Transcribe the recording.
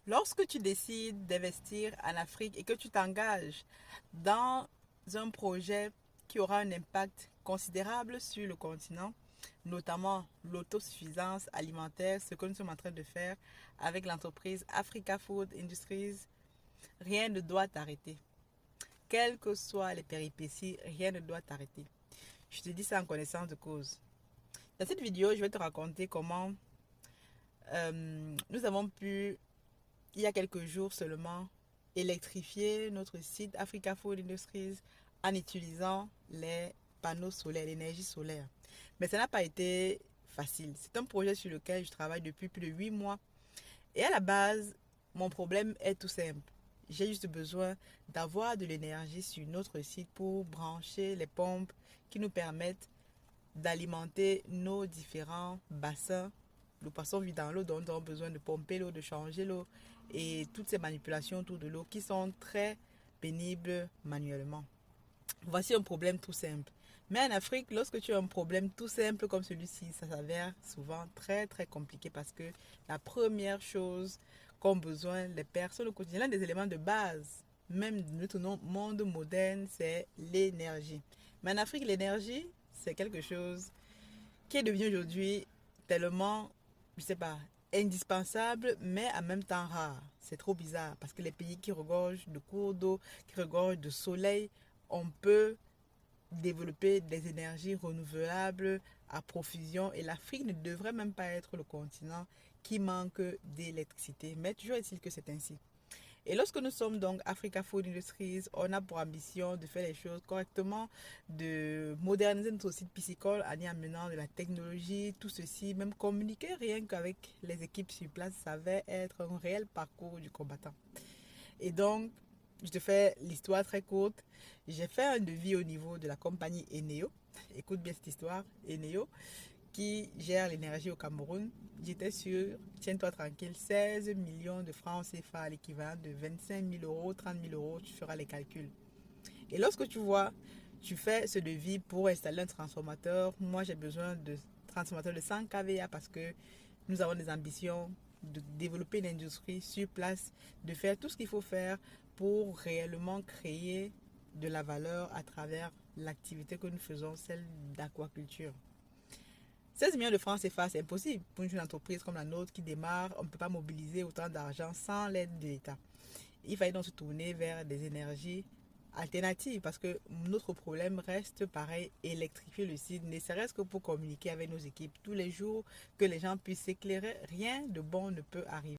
Lorsque tu décides d'investir en Afrique et que tu t'engages dans un projet qui aura un impact considérable sur le continent, notamment l'autosuffisance alimentaire, ce que nous sommes en train de faire avec l'entreprise Africa Food Industries, rien ne doit t'arrêter. Quelles que soient les péripéties, rien ne doit t'arrêter. Je te dis ça en connaissance de cause. Dans cette vidéo, je vais te raconter comment nous avons pu il y a quelques jours seulement, électrifier notre site Africa Food Industries en utilisant les panneaux solaires, l'énergie solaire. Mais ça n'a pas été facile. C'est un projet sur lequel je travaille depuis plus de 8 mois. Et à la base, mon problème est tout simple. J'ai juste besoin d'avoir de l'énergie sur notre site pour brancher les pompes qui nous permettent d'alimenter nos différents bassins. Nous passons vite dans l'eau, donc nous avons besoin de pomper l'eau, de changer l'eau et toutes ces manipulations autour de l'eau qui sont très pénibles manuellement. Voici un problème tout simple. Mais en Afrique, lorsque tu as un problème tout simple comme celui-ci, ça s'avère souvent très très compliqué parce que la première chose qu'ont besoin les personnes au quotidien, l'un des éléments de base, même de notre monde moderne, c'est l'énergie. Mais en Afrique, l'énergie, c'est quelque chose qui est devenu aujourd'hui tellement, je sais pas, indispensable, mais en même temps rare. C'est trop bizarre parce que les pays qui regorgent de cours d'eau, qui regorgent de soleil, on peut développer des énergies renouvelables à profusion et l'Afrique ne devrait même pas être le continent qui manque d'électricité. Mais toujours est-il que c'est ainsi. Et lorsque nous sommes donc Africa Food Industries, on a pour ambition de faire les choses correctement, de moderniser notre site piscicole en y amenant de la technologie, tout ceci, même communiquer rien qu'avec les équipes sur place, ça va être un réel parcours du combattant. Et donc, je te fais l'histoire très courte. J'ai fait un devis au niveau de la compagnie Eneo. Écoute bien cette histoire, Eneo qui gère l'énergie au Cameroun. J'étais sur, tiens-toi tranquille, 16 millions de francs CFA, l'équivalent de 25 000 euros, 30 000 euros, tu feras les calculs. Et lorsque tu vois, tu fais ce devis pour installer un transformateur, moi j'ai besoin de transformateur de 100 kVA parce que nous avons des ambitions de développer une industrie sur place, de faire tout ce qu'il faut faire pour réellement créer de la valeur à travers l'activité que nous faisons, celle d'aquaculture. 16 millions de francs CFA, c'est impossible pour une entreprise comme la nôtre qui démarre. On ne peut pas mobiliser autant d'argent sans l'aide de l'État. Il fallait donc se tourner vers des énergies alternatives parce que notre problème reste pareil, électrifier le site, ne serait-ce que pour communiquer avec nos équipes tous les jours, que les gens puissent s'éclairer. Rien de bon ne peut arriver.